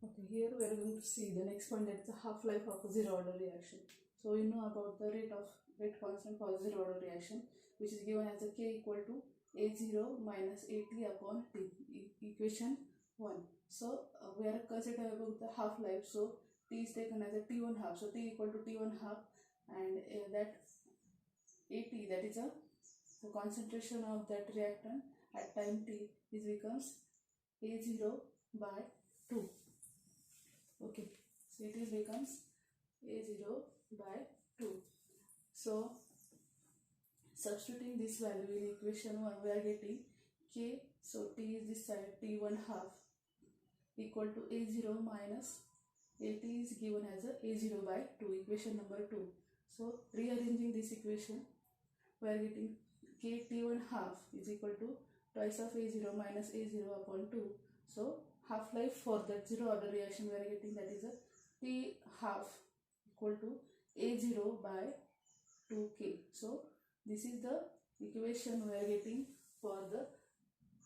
Okay, here we are going to see the next point, that is the half-life of a zero order reaction. So we know about the rate constant for zero order reaction, which is given as a k equal to a0 minus at upon t, equation 1. So we are considering about the half-life, so t is taken as a t1 half, so t equal to t1 half, and that at, that is the concentration of that reactant at time t, is becomes a0 by 2. Okay, so it is becomes a0 by 2. So substituting this value in equation 1, we are getting k, so t is this side, t1 half equal to a0 minus at is given as a0 by 2, equation number 2. So rearranging this equation, we are getting k t1 half is equal to twice of a0 minus a0 upon 2. So half-life for that zero order reaction, we are getting, that is a t half equal to a0 by 2k. So this is the equation we are getting for the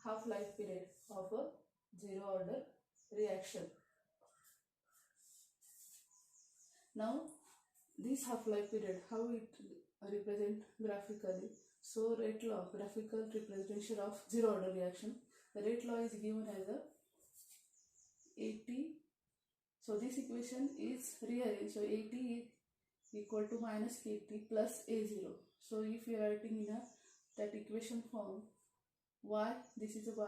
half-life period of a zero order reaction. Now this half-life period, how it represent graphically? So rate law, graphical representation of zero order reaction. The rate law is given as a at. So this equation is rearranged. So at is equal to minus kt plus a0. So if you are writing in that equation form, y, this is a y,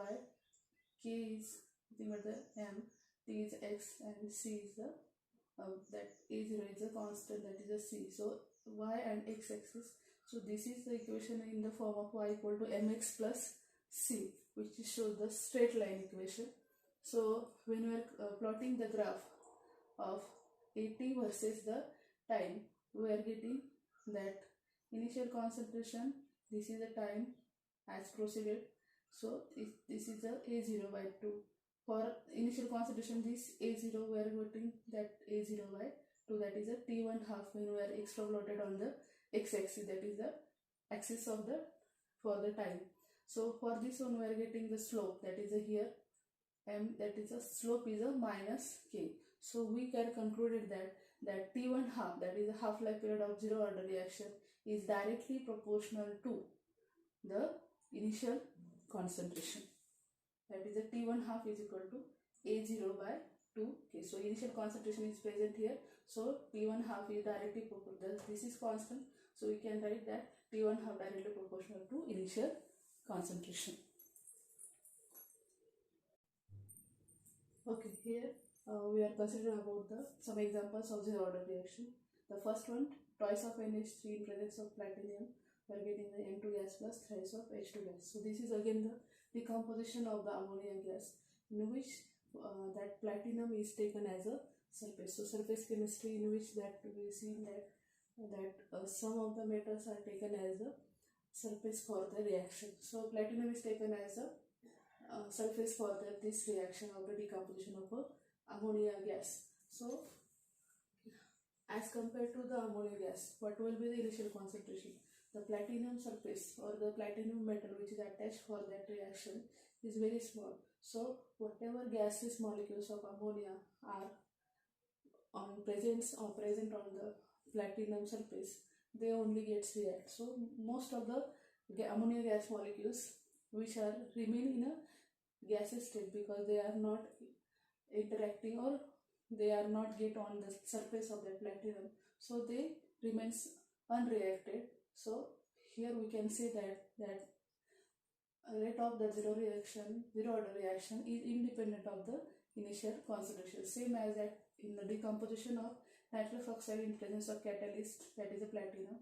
k is nothing but the m, t is x, and c is the that a0 is a constant, that is a c. So y and x axis. So this is the equation in the form of y equal to mx plus c, which shows the straight line equation. So when we are plotting the graph of at versus the time, we are getting that initial concentration, this is the time as proceeded. So this is the a0 by 2. For initial concentration, this a0, we are getting that a0 by 2, that is a t1 half when we are extrapolated on the x-axis, that is the axis of the for the time. So for this one, we are getting the slope, that is a here m, that is a slope is a minus k. So we can conclude that t1 half, that is the half-life period of zero order reaction, is directly proportional to the initial concentration, that is the t1 half is equal to a0 by 2k. So initial concentration is present here, so t1 half is directly proportional, this is constant, so we can write that t1 half directly proportional to initial concentration. Okay, here we are considering about some examples of zero order reaction. The first one, twice of NH3 in presence of platinum, we are getting the N2 gas plus thrice of H2 gas. So this is again the decomposition of the ammonia gas, in which that platinum is taken as a surface. So surface chemistry, in which that we see that some of the metals are taken as a surface for the reaction. So platinum is taken as a surface for this reaction of the decomposition of ammonia gas. So as compared to the ammonia gas, what will be the initial concentration? The platinum surface or the platinum metal which is attached for that reaction is very small. So whatever gaseous molecules of ammonia are present on the platinum surface, they only gets react. So most of the ammonia gas molecules which are remain in a gaseous state, because they are not interacting or they are not get on the surface of the platinum, so they remains unreacted. So here we can say that rate of the zero order reaction is independent of the initial concentration, same as that in the decomposition of nitrous oxide in presence of catalyst, that is a platinum,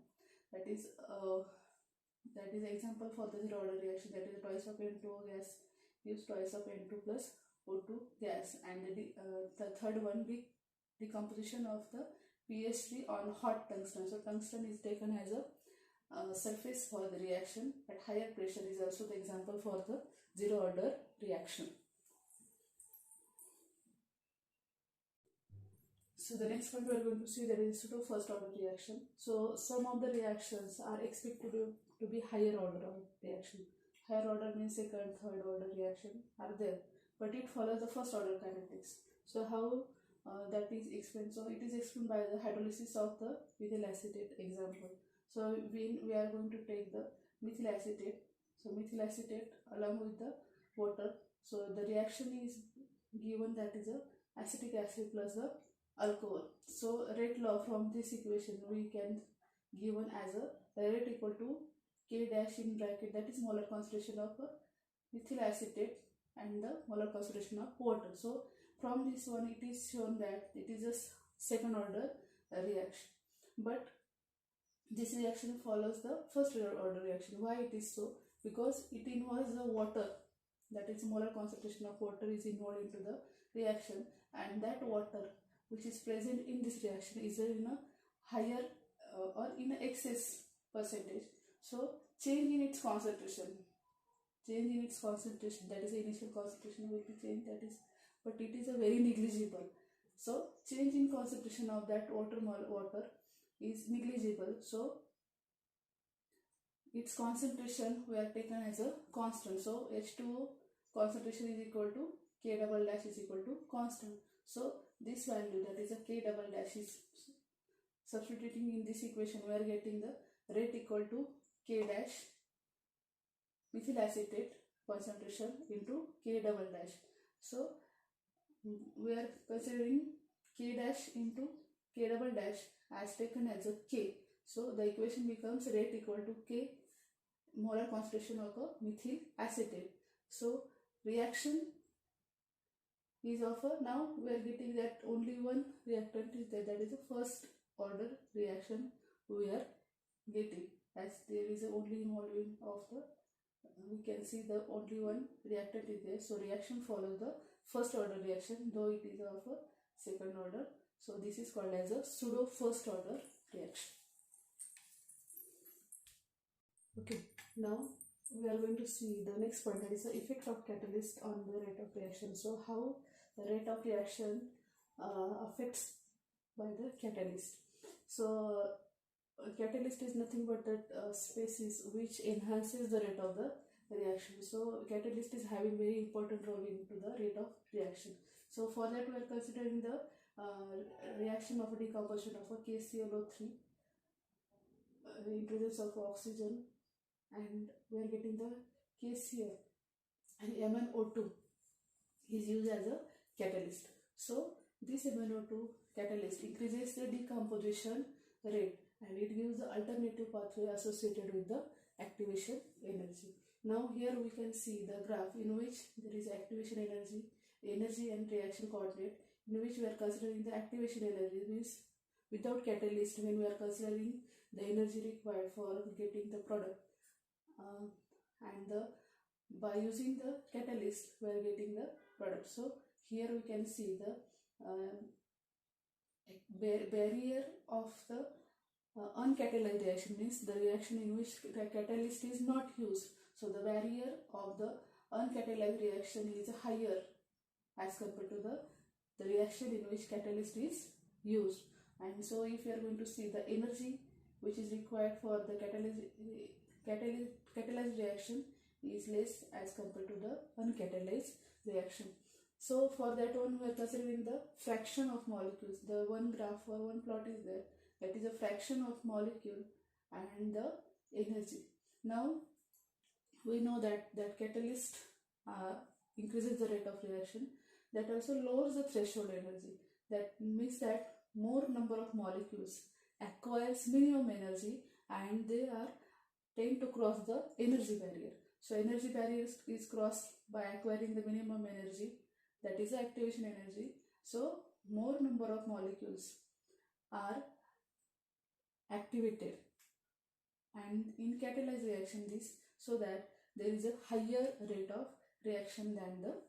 that is example for the zero order reaction, that is twice of N2O gas gives twice of N2 plus O2 gas. And the third one, decomposition of the PH3 on hot tungsten. So tungsten is taken as a surface for the reaction at higher pressure, is also the example for the zero order reaction. So the next one we are going to see, that is pseudo first order reaction. So some of the reactions are expected to be higher order of reaction. Higher order means second, third order reaction are there, but it follows the first order kinetics. So how that is explained? So it is explained by the hydrolysis of the methyl acetate example. So we are going to take the methyl acetate. So methyl acetate along with the water. So the reaction is given, that is a acetic acid plus the alcohol. So rate law from this equation we can given as a rate equal to K dash in bracket, that is molar concentration of methyl acetate and the molar concentration of water. So from this one it is shown that it is a second order reaction, but this reaction follows the first order reaction. Why it is so? Because it involves the water, that is molar concentration of water is involved into the reaction, and that water which is present in this reaction is in a higher or in a excess percentage. So change in its concentration, that is the initial concentration will be changed, that is, but it is a very negligible. So change in concentration of that water is negligible. So its concentration we are taken as a constant. So H2O concentration is equal to K double dash is equal to constant. So this value, that is a K double dash, is substituting in this equation, we are getting the rate equal to K dash methyl acetate concentration into K double dash. So we are considering K dash into K double dash as taken as a K. So the equation becomes rate equal to K molar concentration of a methyl acetate. So reaction is of a, now we are getting that only one reactant is there, that is the first order reaction we are getting, as there is only involving of the, we can see the only one reactant is there. So reaction follows the first order reaction, though it is of a second order. So this is called as a pseudo first order reaction. Okay, now we are going to see the next point, that is the effect of catalyst on the rate of reaction. So how the rate of reaction affects by the catalyst. So catalyst is nothing but that species which enhances the rate of the reaction. So catalyst is having very important role into the rate of reaction. So for that we are considering the reaction of decomposition of a KClO3 in presence of oxygen, and we are getting the KCl and MnO2 is used as a catalyst. So this MnO2 catalyst increases the decomposition rate, and it gives the alternative pathway associated with the activation energy. Now here we can see the graph in which there is activation energy and reaction coordinate, in which we are considering the activation energy, means without catalyst, when we are considering the energy required for getting the product, and by using the catalyst we are getting the product. So here we can see the barrier of the uncatalyzed reaction, means the reaction in which the catalyst is not used. So the barrier of the uncatalyzed reaction is higher as compared to the reaction in which catalyst is used. And so if you are going to see the energy which is required for the catalyzed reaction is less as compared to the uncatalyzed reaction. So for that one we are considering the fraction of molecules. The one graph or one plot is there, that is a fraction of molecule and the energy. Now we know that catalyst increases the rate of reaction, that also lowers the threshold energy. That means that more number of molecules acquires minimum energy and they are tend to cross the energy barrier. So energy barrier is crossed by acquiring the minimum energy, that is the activation energy. So more number of molecules are activated, and in catalyzed reaction this, so that there is a higher rate of reaction than the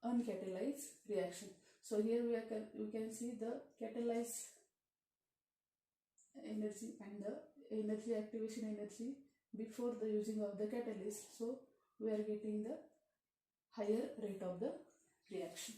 uncatalyzed reaction. So here we can see the catalyzed energy and the energy activation energy before the using of the catalyst. So we are getting the higher rate of the reaction.